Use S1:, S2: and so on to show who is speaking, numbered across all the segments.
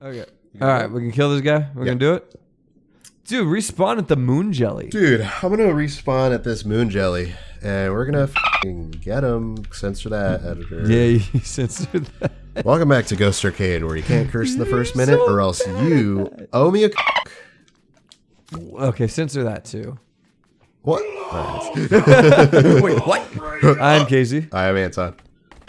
S1: Okay. All right, we can kill this guy. We're gonna do it. Dude, respawn at the moon jelly.
S2: Dude, I'm gonna respawn at this moon jelly, and we're gonna f***ing get him. Censor that, editor.
S1: Yeah, you censored that.
S2: Welcome back to Ghost Arcade, where you can't curse in the first minute,
S1: so
S2: or else you owe me a.
S1: Okay, censor that too.
S2: What?
S1: Wait, what? I'm Casey,
S2: I am Anton.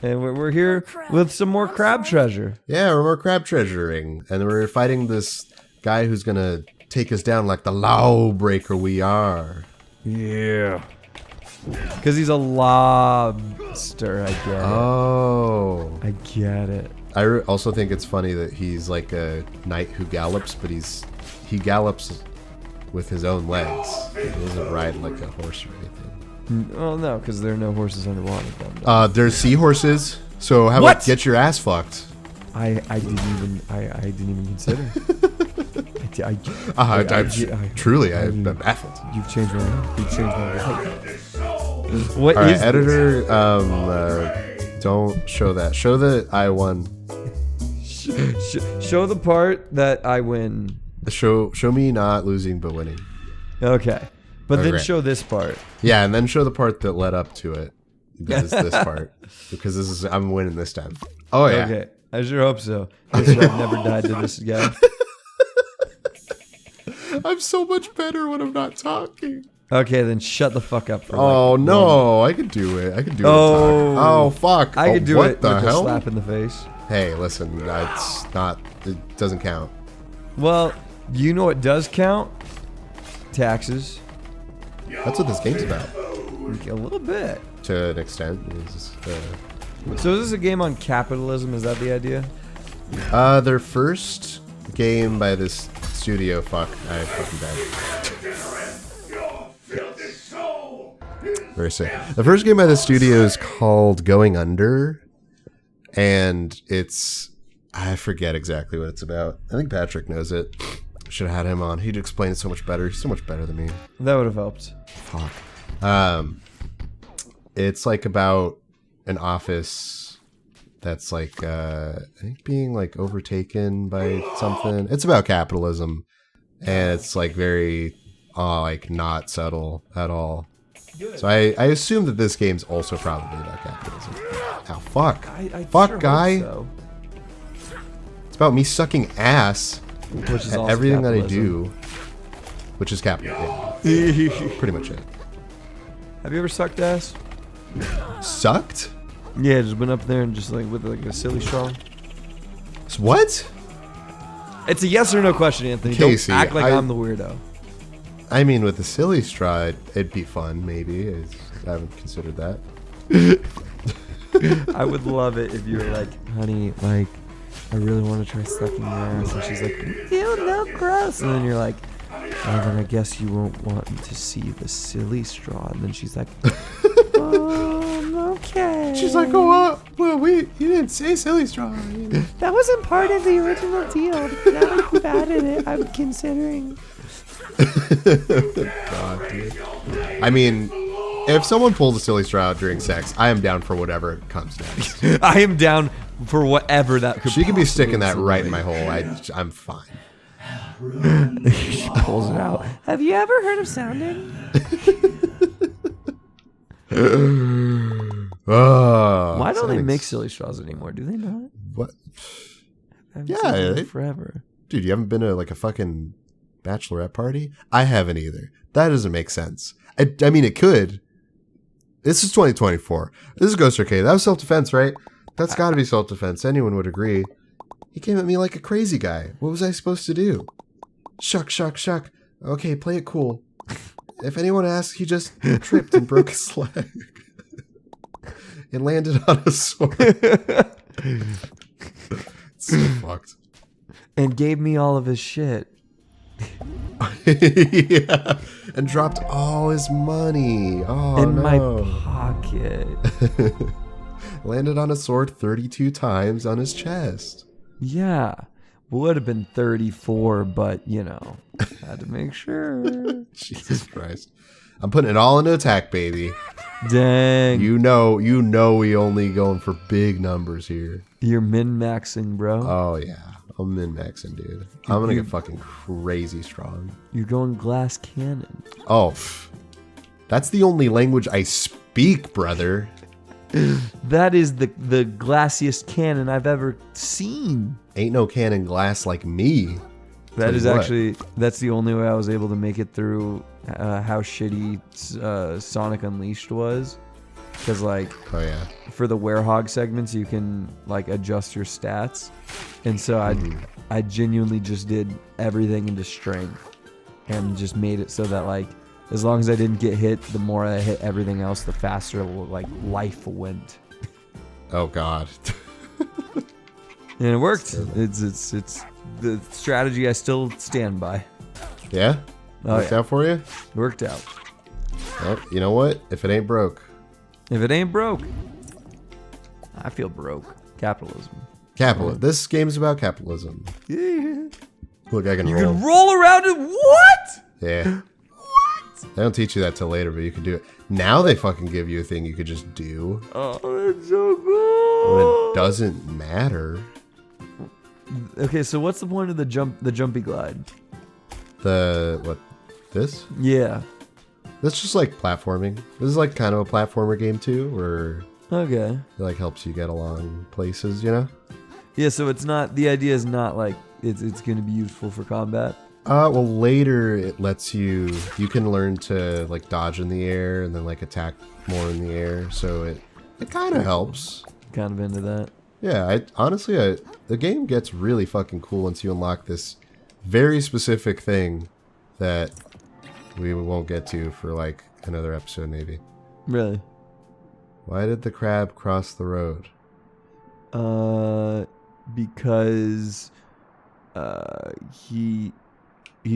S1: and we're here with some more crab treasure.
S2: Yeah, we're more crab treasuring, and we're fighting this guy who's gonna take us down like the lawbreaker we are.
S1: Yeah. Because he's a lobster, I get it.
S2: Oh.
S1: I get it.
S2: I also think it's funny that he's like a knight who gallops, but he gallops with his own legs. He doesn't ride like a horse or anything.
S1: Well, no, because there are no horses underwater. Then.
S2: There's seahorses, so how about get your ass fucked?
S1: I didn't even consider.
S2: I'm baffled.
S1: You've changed my mind. You've changed my life. What
S2: All right,
S1: is
S2: editor, don't show that. Show that I won.
S1: Show the part that I win.
S2: Show me not losing but winning.
S1: Okay. But then
S2: Okay.
S1: show this part.
S2: Yeah, and then show the part that led up to it. That is this part. Because I'm winning this time. Oh yeah.
S1: Okay. I sure hope so. I should have never died to this guy.
S2: I'm so much better when I'm not talking.
S1: Okay, then shut the fuck up for
S2: Oh
S1: like
S2: no, I could do it. I could do it.
S1: Oh.
S2: Oh fuck.
S1: I could do
S2: what
S1: it
S2: the
S1: with
S2: hell?
S1: a slap in the face.
S2: Hey, listen, it's not. It doesn't count.
S1: Well, you know what does count? Taxes.
S2: That's what this game's about,
S1: A little bit.
S2: to an extent.
S1: So is this a game on capitalism? Is that the idea?
S2: Their first game by this studio. Fuck, I fucking died. Very sick. The first game by the studio is called Going Under, and I forget exactly what it's about. I think Patrick knows it. Should have had him on. He'd explain it so much better. He's so much better than me.
S1: That would have helped.
S2: Fuck. It's like about an office that's like I think being like overtaken by something. It's about capitalism, and it's like very like not subtle at all. So I assume that this game's also probably about capitalism. Ow, fuck.
S1: I
S2: Fuck,
S1: sure
S2: guy.
S1: Hope
S2: It's about me sucking ass
S1: so. Which is
S2: at
S1: also
S2: everything that I
S1: capitalism.
S2: do, which is capitalism. Yeah. Pretty much it.
S1: Have you ever sucked ass?
S2: Sucked?
S1: Yeah, just went up there and just like with like a silly straw.
S2: What?
S1: It's a yes or no question, Anthony.
S2: Casey,
S1: Don't act like I'm the weirdo.
S2: I mean, with the silly straw, it'd be fun, maybe. I haven't considered that.
S1: I would love it if you were like, honey, like, I really want to try sucking your ass. And she's like, ew, no, gross. And then you're like, well, then I guess you won't want to see the silly straw. And then she's like, okay.
S2: She's like, oh, well, you didn't say silly straw.
S1: That wasn't part of the original deal. Now that you've added it, I'm considering.
S2: God, dude. I mean, if someone pulls a silly straw out during sex, I am down for whatever comes next.
S1: I am down for whatever that could
S2: She could be
S1: possibly
S2: sticking that right in my
S1: insinuate.
S2: hole. I'm fine.
S1: She pulls it out. Have you ever heard of sounding? Why don't they make silly straws anymore? Do they not?
S2: What?
S1: I haven't
S2: Yeah,
S1: seen them
S2: they-
S1: forever.
S2: Dude, you haven't been to like a fucking bachelorette party? I haven't either. That doesn't make sense. I mean, it could. This is 2024. This is Ghost Arcade. That was self-defense, right? That's got to be self-defense. Anyone would agree. He came at me like a crazy guy. What was I supposed to do? Shuck, shuck, shuck. Okay, play it cool. If anyone asks, he just tripped and broke his leg. It landed on a sword. So fucked.
S1: And gave me all of his shit.
S2: Yeah. And dropped all his money. Oh,
S1: in
S2: no.
S1: my pocket.
S2: Landed on a sword 32 times on his chest.
S1: Yeah. Would have been 34, but, you know, had to make sure.
S2: Jesus Christ. I'm putting it all into attack, baby.
S1: Dang.
S2: You know we only going for big numbers here.
S1: You're min-maxing, bro.
S2: Oh, yeah. I'm min-maxing, dude. I'm gonna get fucking crazy strong.
S1: You're going glass cannon.
S2: Oh, that's the only language I speak, brother.
S1: That is the glassiest cannon I've ever seen.
S2: Ain't no cannon glass like me.
S1: That is actually, that's the only way I was able to make it through how shitty Sonic Unleashed was. Because, like,
S2: oh yeah,
S1: for the werehog segments, you can, like, adjust your stats. And so I genuinely just did everything into strength. And just made it so that, like, as long as I didn't get hit, the more I hit everything else, the faster, like, life went.
S2: Oh, God.
S1: And it worked. It's the strategy I still stand by.
S2: Yeah? Worked out for you?
S1: It worked out.
S2: Well, you know what? If it ain't broke.
S1: If it ain't broke, I feel broke. Capitalism.
S2: This game's about capitalism.
S1: Yeah.
S2: Look, I can
S1: You
S2: roll.
S1: can roll around it. What?
S2: Yeah. What? They don't teach you that till later, but you can do it. Now they fucking give you a thing you could just do.
S1: Oh, that's so cool.
S2: When it doesn't matter.
S1: Okay, so what's the point of the jumpy glide?
S2: This?
S1: Yeah.
S2: That's just like platforming. This is like kind of a platformer game too, where
S1: Okay.
S2: it like helps you get along places, you know?
S1: Yeah, so it's not, the idea is not like it's going to be useful for combat.
S2: Well, later it lets you can learn to like dodge in the air and then like attack more in the air. So it kind of helps.
S1: Kind of into that.
S2: Yeah, honestly, the game gets really fucking cool once you unlock this very specific thing that we won't get to for like another episode maybe.
S1: Really?
S2: Why did the crab cross the road?
S1: Because he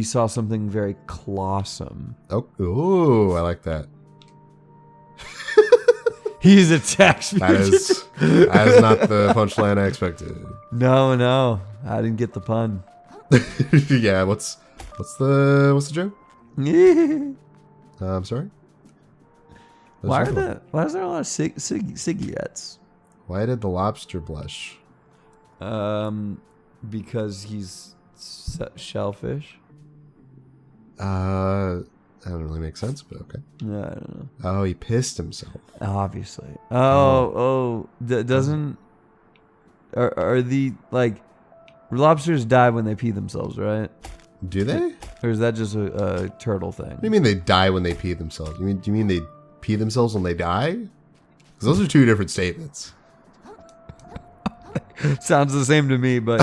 S1: saw something very clawsome.
S2: Oh, ooh, I like that.
S1: He's attacked me.
S2: That is not the punchline I expected.
S1: No, I didn't get the pun.
S2: Yeah, what's the joke? I'm sorry.
S1: Why is there a lot of cigarettes?
S2: Why did the lobster blush?
S1: Because he's shellfish.
S2: That doesn't really make sense, but okay.
S1: No, I don't know.
S2: Oh, he pissed himself.
S1: Obviously. Doesn't are the like lobsters die when they pee themselves, right?
S2: Do they?
S1: Or is that just a turtle thing?
S2: What do you mean they die when they pee themselves? Do you mean they pee themselves when they die? Because those are two different statements.
S1: Sounds the same to me, but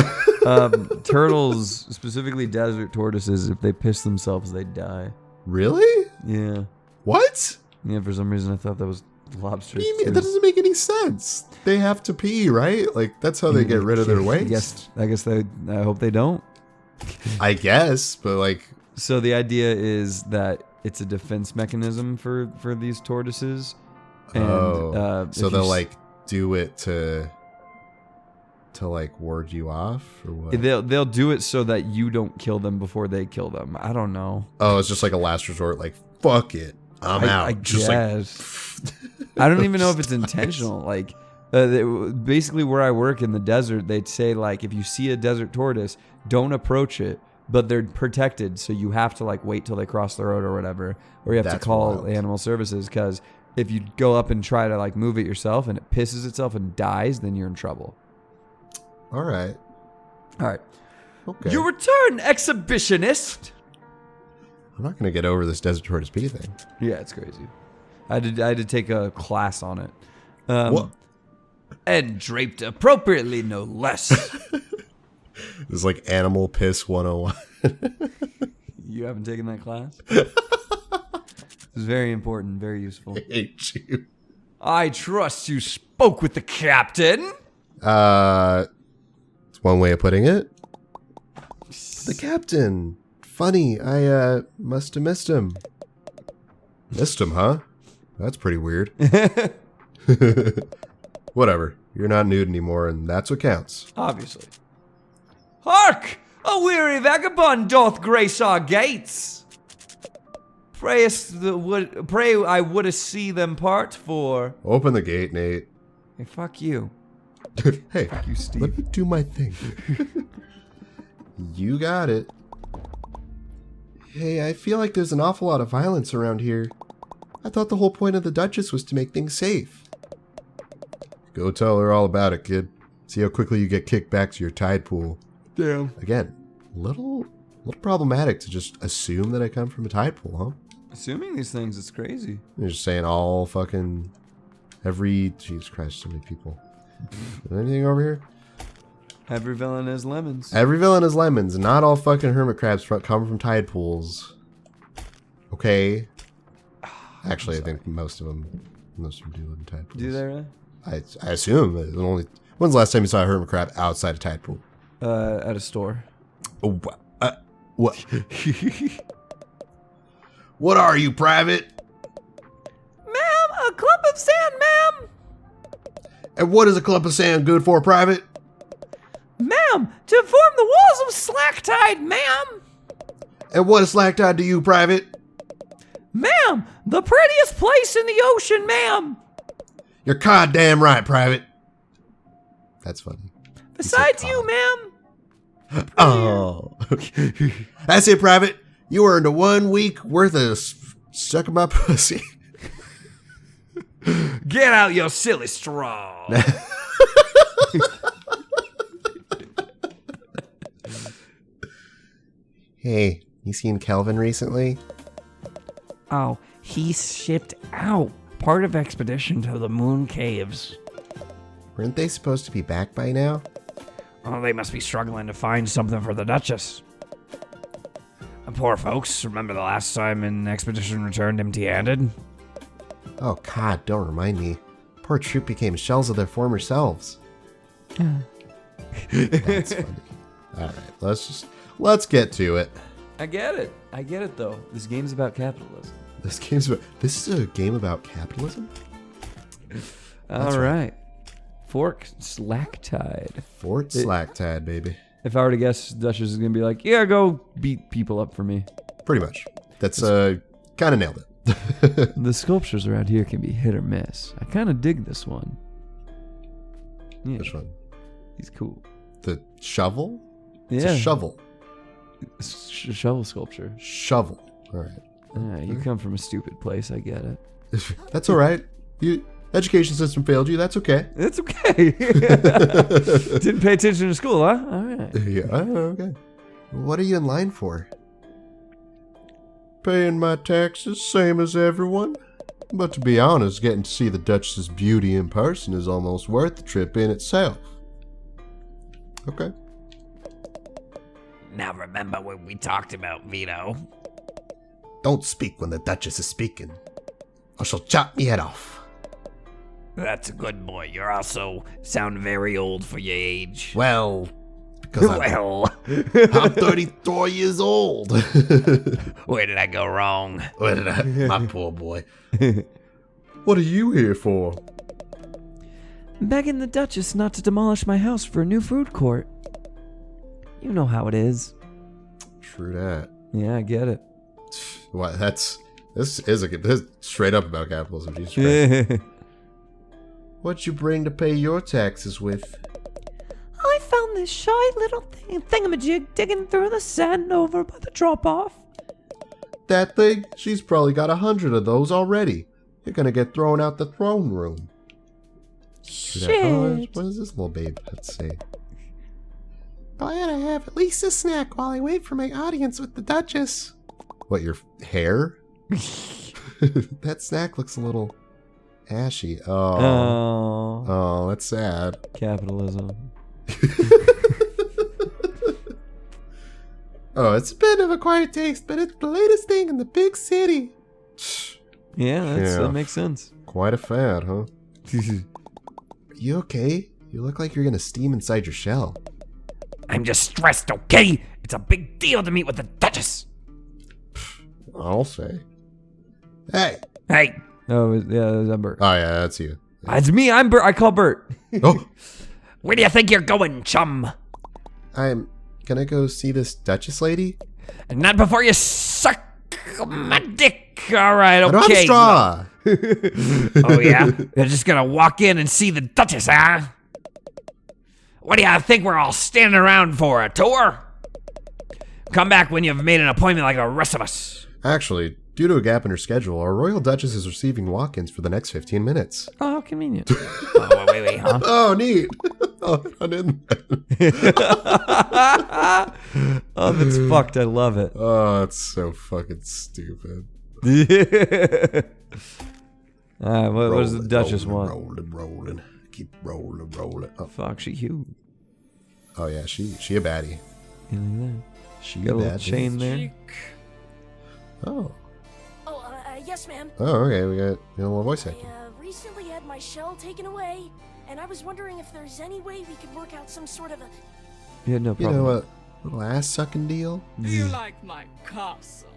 S1: turtles, specifically desert tortoises, if they piss themselves, they die.
S2: Really?
S1: Yeah.
S2: What?
S1: Yeah, for some reason I thought that was lobsters.
S2: What do you mean? That doesn't make any sense. They have to pee, right? Like, that's how they get rid of their waste.
S1: I guess I hope they don't.
S2: I guess, but like...
S1: So the idea is that it's a defense mechanism for these tortoises. And,
S2: so they'll like do it to like ward you off or what?
S1: They'll do it so that you don't kill them before they kill them. I don't know.
S2: Oh, it's just like a last resort. Like, fuck it, I'm out.
S1: I
S2: just
S1: guess. I don't even know if it's intentional. Like, basically, where I work in the desert, they'd say like, if you see a desert tortoise, don't approach it. But they're protected, so you have to like wait till they cross the road or whatever, or you have to call animal services, because if you go up and try to like move it yourself and it pisses itself and dies, then you're in trouble.
S2: All right. Okay.
S1: Your return, exhibitionist.
S2: I'm not gonna get over this desert tortoise pee thing.
S1: Yeah, it's crazy. I had to take a class on it.
S2: What?
S1: And draped appropriately, no less.
S2: This is like Animal Piss 101.
S1: You haven't taken that class? It's very important, very useful.
S2: I hate you.
S1: I trust you spoke with the captain.
S2: It's one way of putting it. The captain. Funny, I must have missed him. Missed him, huh? That's pretty weird. Whatever. You're not nude anymore, and that's what counts.
S1: Obviously. Hark! A weary vagabond doth grace our gates. Pray I would see them part for.
S2: Open the gate, Nate.
S1: Hey, fuck you.
S2: Hey,
S1: Fuck you, Steve.
S2: let me do my thing. You got it. Hey, I feel like there's an awful lot of violence around here. I thought the whole point of the Duchess was to make things safe. Go tell her all about it, kid. See how quickly you get kicked back to your tide pool.
S1: Damn.
S2: Again, little problematic to just assume that I come from a tide pool, huh?
S1: Assuming these things, it's crazy.
S2: You're just saying all fucking Jesus Christ, so many people. Is there anything over here?
S1: Every villain has lemons.
S2: Every villain has lemons. Not all fucking hermit crabs come from tide pools. Okay. Actually, I think most of them do live in tide pools.
S1: Do they really?
S2: I assume. When's the last time you saw a hermit crab outside a tide pool?
S1: At a store.
S2: Oh, what? What are you, private?
S1: Ma'am, a clump of sand, ma'am.
S2: And what is a clump of sand good for, private?
S1: Ma'am, to form the walls of slack tide, ma'am.
S2: And what is slack tide to you, private?
S1: Ma'am, the prettiest place in the ocean, ma'am.
S2: You're goddamn right, private. That's funny.
S1: Besides you, ma'am.
S2: Oh. That's it, private. You earned a 1 week worth of sucking my pussy.
S1: Get out your silly straw.
S2: Hey, you seen Kelvin recently?
S3: Oh, he's shipped out. Part of expedition to the moon caves.
S2: Weren't they supposed to be back by now?
S3: Oh, they must be struggling to find something for the Duchess. Poor folks, remember the last time an expedition returned empty-handed?
S2: Oh God, don't remind me. Poor troop became shells of their former selves. That's funny. Alright, let's get to it.
S1: I get it though. This game's about capitalism.
S2: This is a game about capitalism?
S1: All right. Fort Slacktide.
S2: Fort Slacktide, baby.
S1: If I were to guess, Duchess is going to be like, yeah, go beat people up for me.
S2: Pretty much. That's, kind of nailed it.
S1: The sculptures around here can be hit or miss. I kind of dig this one. Yeah,
S2: Which one?
S1: he's cool.
S2: The shovel?
S1: Yeah.
S2: It's a shovel.
S1: Shovel sculpture.
S2: Shovel. Alright.
S1: You come from a stupid place, I get it.
S2: That's alright. Education system failed you, that's okay.
S1: It's okay. Didn't pay attention to school, huh? All right.
S2: Yeah, okay. What are you in line for? Paying my taxes, same as everyone. But to be honest, getting to see the Duchess's beauty in person is almost worth the trip in itself. Okay.
S3: Now remember what we talked about, Vito.
S2: Don't speak when the Duchess is speaking, or she'll chop me head off.
S3: That's a good boy. You also sound very old for your age.
S2: Well, because I'm 34 years old.
S3: Where did I go wrong?
S2: My poor boy. What are you here for?
S1: Begging the Duchess not to demolish my house for a new food court. You know how it is.
S2: True that.
S1: Yeah, I get it.
S2: What? This is straight up about capitalism. Jesus Christ. What'd you bring to pay your taxes with?
S1: I found this shy little thingamajig digging through the sand over by the drop-off.
S2: That thing? She's probably got 100 of those already. You're gonna get thrown out the throne room.
S1: Shit.
S2: Oh, what does this little babe have to say? Glad I have at least a snack while I wait for my audience with the Duchess. What, your hair? That snack looks a little ashy. Oh, that's sad.
S1: Capitalism.
S2: Oh, it's a bit of a quiet taste, but it's the latest thing in the big city.
S1: Yeah, that makes sense.
S2: Quite a fad, huh? Are you okay? You look like you're gonna steam inside your shell.
S3: I'm just stressed, okay? It's a big deal to meet with the Duchess.
S2: I'll say. Hey.
S3: Hey.
S1: Oh, yeah, that's Bert.
S2: Oh, yeah, that's you.
S1: It's me. I'm Bert. I call Bert.
S2: Oh.
S3: Where do you think you're going, chum?
S2: I'm gonna go see this Duchess lady.
S3: And not before you suck my dick. All right, okay.
S2: I don't have a straw.
S3: Oh, yeah? You're just gonna walk in and see the Duchess, huh? What do you think we're all standing around for, a tour? Come back when you've made an appointment like the rest of us.
S2: Actually, due to a gap in her schedule, our Royal Duchess is receiving walk-ins for the next 15 minutes.
S1: Oh, how convenient.
S3: Oh, wait, huh?
S2: Oh, neat. Oh, I didn't.
S1: Oh, that's fucked. I love it.
S2: Oh, it's so fucking stupid.
S1: What does the Duchess want?
S2: Rolling. Keep rolling. Oh,
S1: Fuck, she huge.
S2: oh yeah, she a baddie.
S1: Yeah, look at that. She got a
S2: Bad
S1: little chain
S2: bitch.
S1: there.
S2: Oh.
S4: Yes, ma'am.
S2: Oh, okay, we got a little voice
S4: I
S2: acting.
S4: recently had my shell taken away, and I was wondering if there's any way we could work out some sort of a...
S1: Yeah, no
S2: You
S1: problem.
S2: know what? Little ass sucking deal?
S5: Do you like my castle,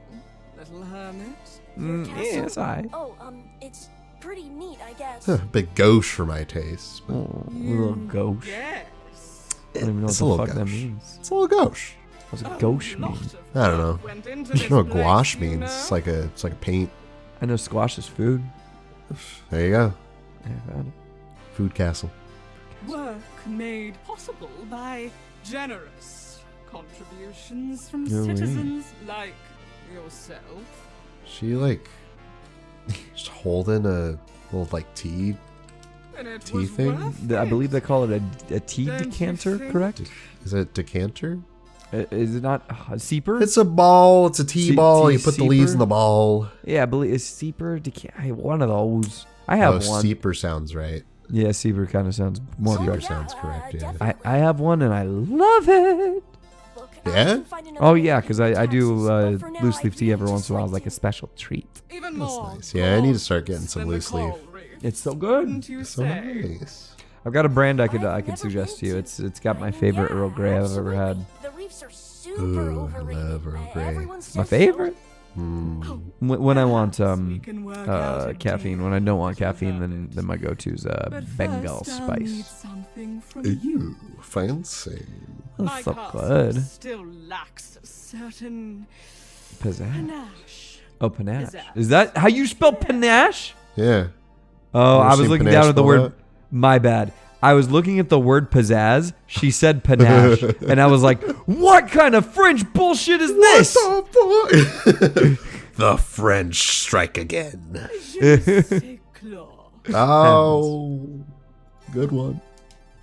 S5: little hermit?
S1: Yeah, that's alright.
S4: Oh, it's pretty neat, I guess.
S2: Huh, big gauche for my taste. But
S1: Oh, little gauche.
S5: Yes.
S1: I don't even know
S2: it's
S1: what
S2: a
S1: the
S2: little
S1: fuck that
S2: gauche.
S1: means.
S2: It's a little gauche.
S1: What's a
S5: A
S1: gauche
S5: lot
S1: mean?
S5: of
S2: I don't know.
S5: work went into
S2: You
S5: this
S2: know what
S5: place,
S2: gouache
S5: you
S2: means?
S5: know?
S2: It's like a paint.
S1: I know squash is food.
S2: There you go.
S1: I found it.
S2: Food castle.
S5: Work made possible by generous contributions from
S1: No way.
S5: citizens like yourself.
S2: She like just holding a little like tea.
S5: And it
S2: Tea
S5: was
S2: thing?
S5: worth
S1: I
S5: it.
S1: believe they call it a tea
S5: Don't you
S1: decanter,
S5: think?
S1: correct?
S2: Is it decanter?
S1: Is it not a seeper?
S2: It's a ball. It's a tea ball.
S1: tea
S2: You put the leaves in
S1: seeper?
S2: the ball.
S1: Yeah, I believe it's seeper one of those. I have
S2: Oh,
S1: one.
S2: steeper sounds right.
S1: Yeah, seeper kind of sounds more
S2: Seeper
S1: correct.
S2: sounds correct, yeah.
S1: I have one and I love it.
S4: Look,
S2: Yeah?
S1: Oh yeah, because I do loose leaf tea every once in a while as like a special treat.
S5: Even
S2: That's
S5: more
S2: nice. Yeah, I need to start getting
S5: gorgeous
S2: some
S5: than the
S2: loose leaf.
S5: coral reef,
S1: It's so good.
S5: wouldn't you
S2: So
S5: say?
S2: nice.
S1: I've got a brand I could
S4: never
S1: suggest to
S4: been
S1: you.
S4: to-
S1: It's got my favorite Earl Grey I've ever had.
S4: The reefs are super
S2: Ooh, I
S4: overrated.
S2: love Earl Grey.
S4: Everyone
S1: My
S4: says so.
S1: favorite?
S2: Mm.
S1: When I want
S5: Perhaps we can work out a
S1: caffeine.
S5: deal,
S1: When I don't want
S5: Mr.
S1: caffeine,
S5: Hermit.
S1: then my go-to is
S5: But
S1: Bengal
S5: first I'll need
S1: spice.
S5: something from
S2: Ew,
S5: you.
S2: fancy.
S1: That's
S5: My
S1: so
S5: castle
S1: good.
S5: still lacks a certain
S1: Pizzazz.
S5: panache.
S1: Oh, panache.
S5: Pizzazz.
S1: Is that how you spell panache?
S2: Yeah.
S1: Oh,
S2: Never
S1: I was
S2: seen
S1: looking
S2: panache
S1: down at the
S2: spelled
S1: word.
S2: out?
S1: My bad. I was looking at the word pizzazz. She said panache, and I was like, "What kind of French bullshit is this?"
S2: What the fuck? The French strike again.
S5: Je sais claw.
S2: Oh, good one.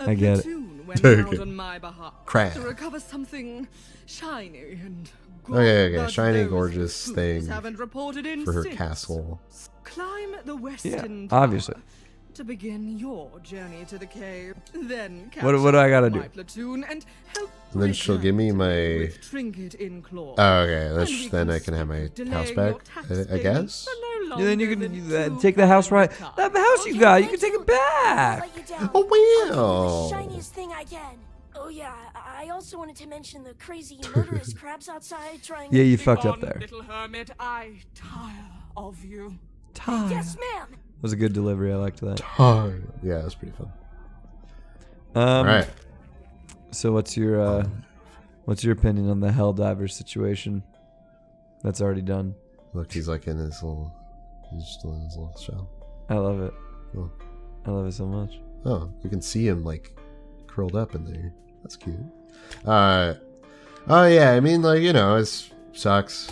S5: A
S1: I get it.
S5: platoon went
S2: Okay.
S5: out on my behalf
S2: Crab.
S5: to recover something shiny and
S2: Okay,
S5: but
S2: shiny,
S5: those
S2: gorgeous
S5: fools
S2: thing
S5: haven't reported in
S2: For her
S5: since.
S2: castle.
S5: Climb the
S1: Yeah,
S5: western tower
S1: obviously.
S5: to begin your journey to the cave. Then
S1: What do I gotta
S5: my
S1: do?
S5: platoon and help
S2: And then she'll give me
S5: return
S2: my.
S5: with trinket in claw.
S2: Oh, okay.
S5: And
S2: That's,
S5: we
S2: then
S5: can
S2: I can have my
S5: stop
S2: house
S5: delaying
S2: back.
S5: your tax
S2: I
S5: payments
S2: guess.
S5: for no
S1: Yeah, then you
S5: longer
S1: can
S5: than
S1: take the house right.
S5: time.
S1: That house you got, you can take it back.
S4: Let you down.
S2: Oh,
S4: I'll give you
S2: wow.
S4: the shiniest thing I can. Oh yeah, I also wanted to mention the crazy murderous crabs outside trying.
S1: Yeah, you
S5: Be
S1: fucked up
S5: on,
S1: there.
S5: Little hermit, I tire of you.
S1: Time.
S4: Yes, ma'am.
S1: Was a good delivery. I liked that.
S2: Yeah, that's pretty fun.
S1: All
S2: All right.
S1: So what's your opinion on the Helldiver situation? That's already done.
S2: Look, he's like in his little. He's still in his little shell.
S1: I love it.
S2: Cool.
S1: I love it so much.
S2: Oh, you can see him like curled up in there. That's cute. Oh yeah, I mean like it sucks.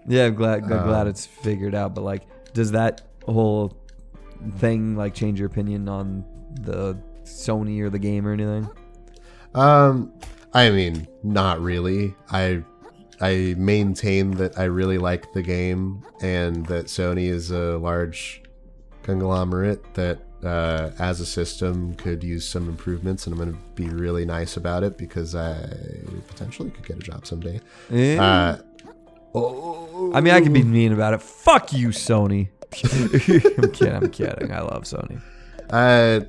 S1: Yeah, I'm glad it's figured out. But like, does that whole thing like change your opinion on the Sony or the game or anything?
S2: I mean, not really. I maintain that I really like the game and that Sony is a large conglomerate that as a system could use some improvements, and I'm going to be really nice about it because I potentially could get a job someday.
S1: Yeah.
S2: Oh,
S1: I mean, I can be mean about it. Fuck you, Sony. I'm kidding. I love Sony.
S2: I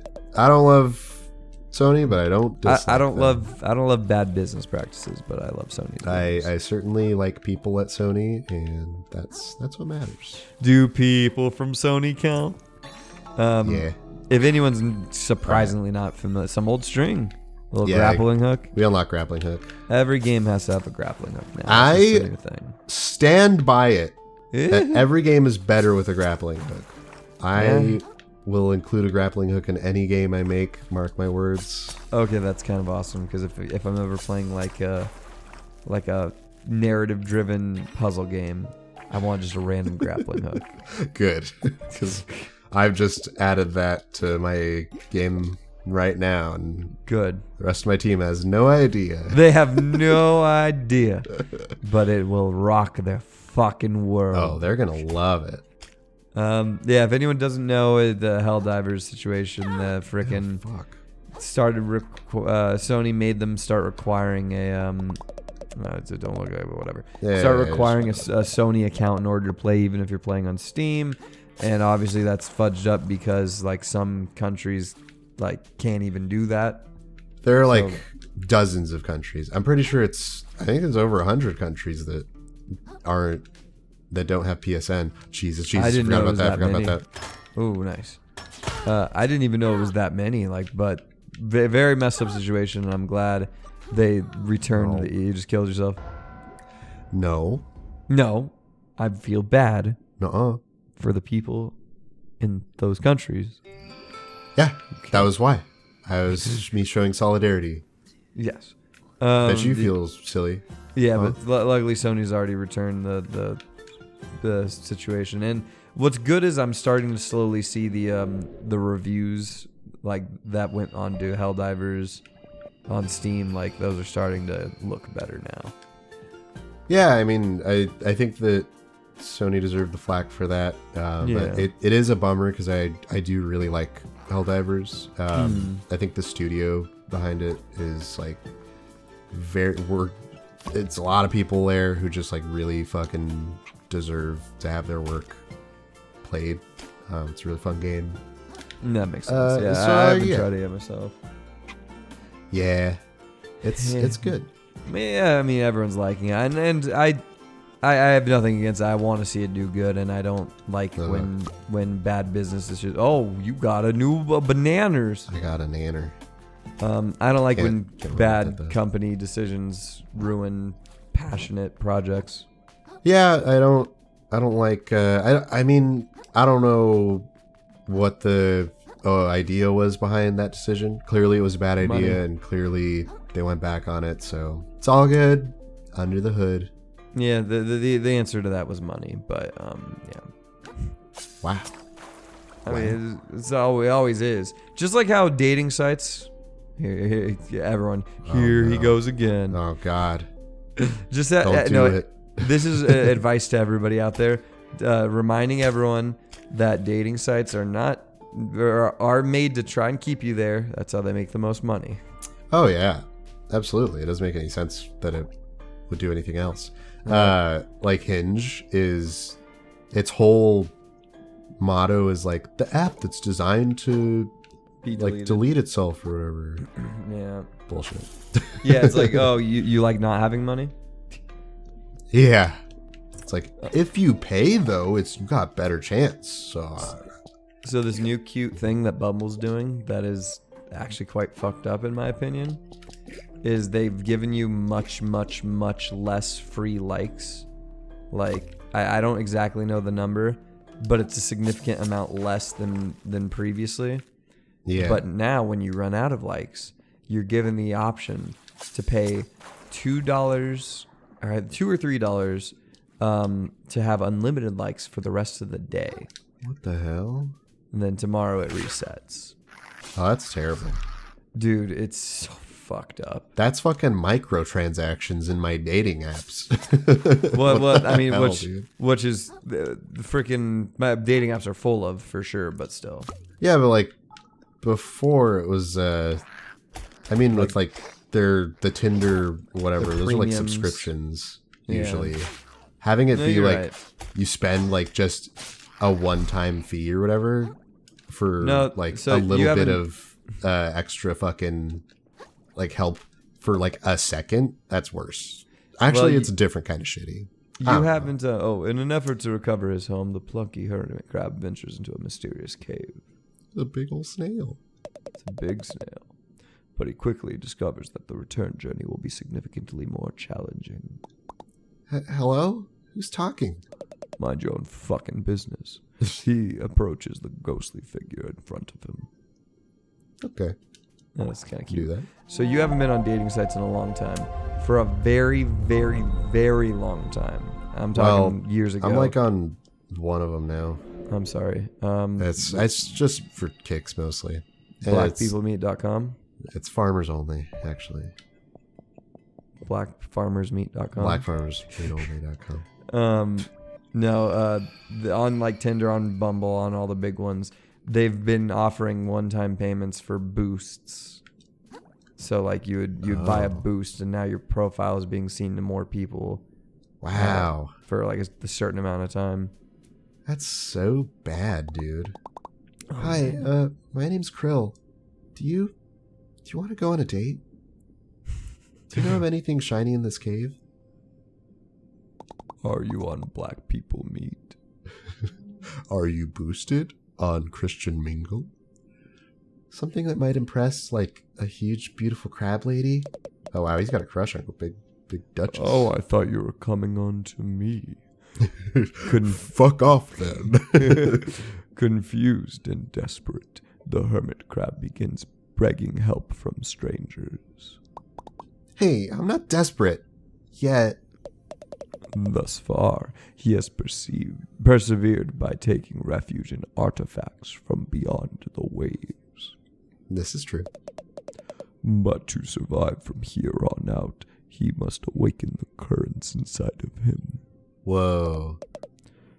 S2: don't love Sony, but I don't dislike
S1: I don't
S2: them.
S1: love bad business practices, but I love Sony.
S2: I certainly like people at Sony, and that's what matters.
S1: Do people from Sony count?
S2: Yeah.
S1: If anyone's surprisingly not familiar, some old string, little
S2: Yeah,
S1: grappling hook.
S2: We unlock grappling hook.
S1: Every game has to have a grappling hook now.
S2: I-
S1: It's just a new thing.
S2: Stand by it. That
S1: Yeah.
S2: every game is better with a grappling hook. I
S1: Yeah.
S2: will include a grappling hook in any game I make. Mark my words.
S1: Okay, that's kind of awesome because if I'm ever playing like a narrative-driven puzzle game. I want just a random grappling hook.
S2: Good, because I've just added that to my game right now, and
S1: Good.
S2: the rest of my team has no idea.
S1: They have no idea, but it will rock their fucking world.
S2: Oh, they're gonna love it.
S1: Yeah, if anyone doesn't know the Helldivers situation, the frickin'
S2: Fuck.
S1: started Sony made them start requiring a don't look at it, but whatever.
S2: Yeah,
S1: Start
S2: yeah,
S1: requiring a Sony account in order to play, even if you're playing on Steam, and obviously that's fudged up because like some countries like can't even do that.
S2: There are like dozens of countries. I'm pretty sure I think there's over 100 countries that don't have PSN. Jesus,
S1: I didn't
S2: forgot
S1: know it
S2: about
S1: was
S2: that.
S1: that
S2: Forgot
S1: many.
S2: about that.
S1: Ooh, nice. I didn't even know it was that many. But very messed up situation, and I'm glad they returned. You just killed yourself.
S2: No.
S1: No, I feel bad
S2: Nuh-uh.
S1: for the people in those countries.
S2: Yeah, that was why. I was me showing solidarity.
S1: Yes.
S2: Bet you feel silly.
S1: Yeah,
S2: Huh?
S1: but luckily Sony's already returned the situation. And what's good is I'm starting to slowly see the reviews like that went on to Helldivers on Steam. Like those are starting to look better now.
S2: Yeah, I mean, I think that Sony deserved the flack for that. But it is a bummer because I do really like Helldivers. I think the studio behind it is like it's a lot of people there who just like really fucking deserve to have their work played. It's a really fun game.
S1: That makes sense. Yeah,
S2: so,
S1: I haven't
S2: yeah.
S1: tried it yet myself.
S2: Yeah, it's good.
S1: Yeah, I mean everyone's liking it, and I have nothing against it. I want to see it do good, and I don't like when bad business is just, oh, you got a new bananas.
S2: I got a nanner.
S1: I don't like when
S2: Can't
S1: bad
S2: remember
S1: company decisions ruin passionate projects.
S2: Yeah, I don't like. I mean, I don't know what the idea was behind that decision. Clearly, it was a bad idea,
S1: Money.
S2: and clearly they went back on it. So it's all good under the hood.
S1: Yeah, the answer to that was money, but yeah.
S2: Wow.
S1: I mean, it always is. Just like how dating sites. Here, everyone. Here he goes again.
S2: Oh God.
S1: Just that.
S2: Don't do it.
S1: This is advice to everybody out there, reminding everyone that dating sites are made to try and keep you there. That's how they make the most money.
S2: Oh yeah, absolutely. It doesn't make any sense that it would do anything else. Like Hinge is, its whole motto is like the app that's designed to
S1: Be
S2: like
S1: deleted.
S2: delete itself or whatever.
S1: Yeah.
S2: Bullshit.
S1: Yeah, it's like, oh, you like not having money?
S2: Yeah. It's like if you pay though, you got better chance.
S1: So this new cute thing that Bumble's doing that is actually quite fucked up in my opinion is they've given you much less free likes. Like I don't exactly know the number, but it's a significant amount less than previously.
S2: Yeah.
S1: But now when you run out of likes, you're given the option to pay $2 or $2 or $3 to have unlimited likes for the rest of the day.
S2: What the hell?
S1: And then tomorrow it resets.
S2: Oh, that's terrible.
S1: Dude, it's so fucked up.
S2: That's fucking microtransactions in my dating apps.
S1: What I mean,
S2: hell,
S1: which
S2: dude?
S1: which is the freaking my dating apps are full of for sure, but still.
S2: Yeah, but like before it was I mean with like the Tinder whatever,
S1: The
S2: those are like
S1: premiums.
S2: subscriptions
S1: Yeah.
S2: usually. Having it
S1: No,
S2: be
S1: you're
S2: like
S1: right.
S2: you spend like just a one-time fee or whatever for
S1: No,
S2: like
S1: so
S2: a
S1: you
S2: little bit
S1: haven't-
S2: of extra fucking like help for like a second, that's worse. Actually,
S1: Well,
S2: it's a different kind of shitty.
S1: You haven't. In an effort to recover his home, the plucky hermit crab ventures into a mysterious cave.
S2: A big old snail.
S1: It's a big snail, but he quickly discovers that the return journey will be significantly more challenging.
S2: Hello? Who's talking?
S1: Mind your own fucking business. He approaches the ghostly figure in front of him.
S2: Okay.
S1: That's kind of
S2: Do
S1: cute.
S2: that.
S1: So you haven't been on dating sites in a long time. For a very, very, very long time. I'm talking years ago.
S2: I'm like on one of them now.
S1: I'm sorry.
S2: It's just for kicks mostly. And
S1: Blackpeoplemeet.com.
S2: It's farmers only, actually.
S1: Blackfarmersmeet.com.
S2: Blackfarmersmeetonly.com.
S1: On like Tinder, on Bumble, on all the big ones, they've been offering one-time payments for boosts. So like you'd buy a boost, and now your profile is being seen to more people.
S2: Wow.
S1: For like a certain amount of time.
S2: That's so bad, dude. Hi, my name's Krill. Do you want to go on a date? Do you know of anything shiny in this cave?
S1: Are you on Black People Meet?
S2: Are you boosted on Christian Mingle? Something that might impress, like a huge, beautiful crab lady? Oh wow, he's got a crush on a big Duchess.
S1: Oh, I thought you were coming on to me.
S2: Fuck off then.
S1: Confused and desperate, the hermit crab begins begging help from strangers.
S2: Hey, I'm not desperate. Yet.
S1: Thus far, he has persevered by taking refuge in artifacts from beyond the waves.
S2: This is true.
S1: But to survive from here on out, he must awaken the currents inside of him.
S2: Whoa.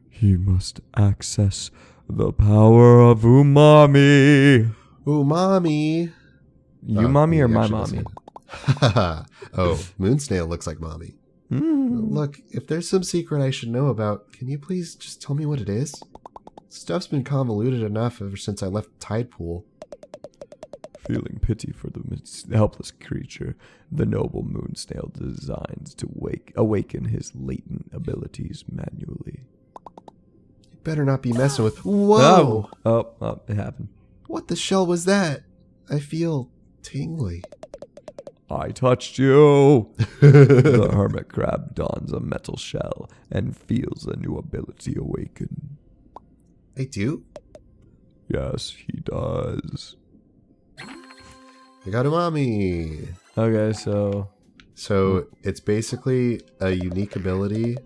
S1: He must access the power of umami.
S2: Umami.
S1: You mommy or
S2: he
S1: my
S2: actually
S1: mommy?
S2: doesn't. Oh, Moonsnail looks like mommy. Look, if there's some secret I should know about, can you please just tell me what it is? Stuff's been convoluted enough ever since I left Tide Pool.
S1: Feeling pity for the helpless creature, the noble Moonsnail designs to awaken his latent abilities manually.
S2: You better not be messing with... Whoa!
S1: Oh, it happened.
S2: What the shell was that? I feel tingly.
S1: I touched you! The hermit crab dons a metal shell and feels a new ability awaken.
S2: I do?
S1: Yes, he does.
S2: I got umami.
S1: Okay, so
S2: it's basically a unique ability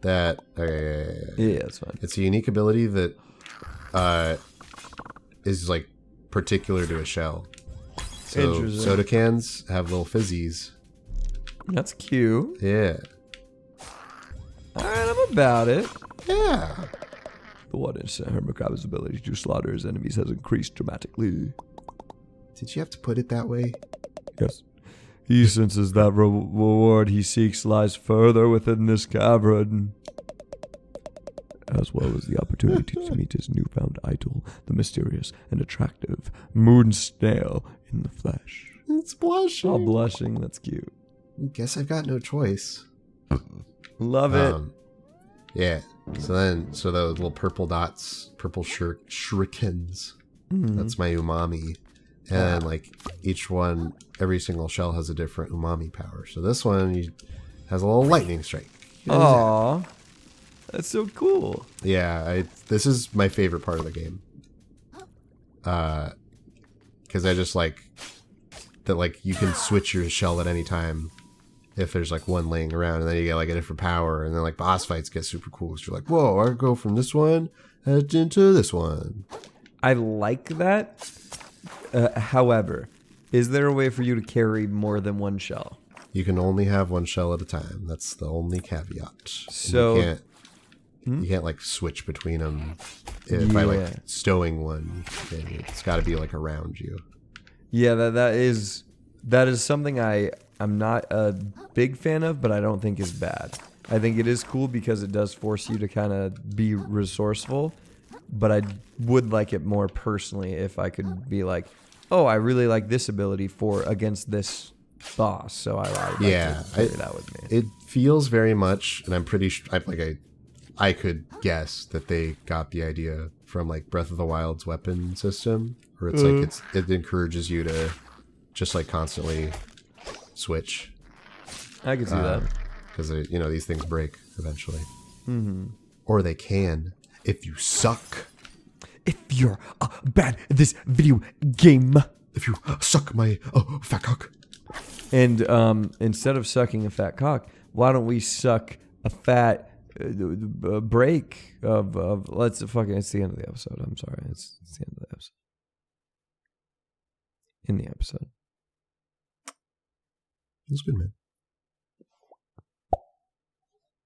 S2: that...
S1: yeah, that's fine.
S2: It's a unique ability that is like particular to a shell. So
S1: Interesting.
S2: soda cans have little fizzies.
S1: That's cute.
S2: Yeah.
S1: Alright, I'm about it.
S2: Yeah.
S1: The one-inch hermit crab's ability to slaughter his enemies has increased dramatically.
S2: Did you have to put it that way?
S1: Yes. He senses that reward he seeks lies further within this cavern, as well as the opportunity to meet his newfound idol, the mysterious and attractive Moonsnail in the flesh.
S2: It's blushing.
S1: Oh, blushing. That's cute.
S2: Guess I've got no choice.
S1: Love it.
S2: Yeah. So the little purple dots, purple shurikens. That's my umami. And like each one, every single shell has a different umami power. So this one has a little lightning strike.
S1: Aw. That's so cool.
S2: Yeah, this is my favorite part of the game. Because I just like that, like you can switch your shell at any time if there's like one laying around, and then you get like a different power, and then like boss fights get super cool. Because you're like, whoa, I go from this one into this one.
S1: I like that. However, is there a way for you to carry more than one shell?
S2: You can only have one shell at a time. That's the only caveat.
S1: So
S2: you can't like switch between them by like stowing one. It's got to be like around you.
S1: Yeah, that is something I'm not a big fan of, but I don't think is bad. I think it is cool because it does force you to kind of be resourceful, but I would like it more personally if I could be like, oh, I really like this ability against this boss, so I would like to carry that with me.
S2: It feels very much, and I'm pretty sure, I could guess that they got the idea from like Breath of the Wild's weapon system, where it's like it encourages you to just like constantly switch.
S1: I can see that.
S2: Because these things break eventually. Or they can if you suck.
S1: If you're bad at this video game.
S2: if you suck my fat cock.
S1: And instead of sucking a fat cock, why don't we suck a fat break of let's fucking. It's the end of the episode. I'm sorry. It's the end of the episode. In the episode.
S2: It's good, man.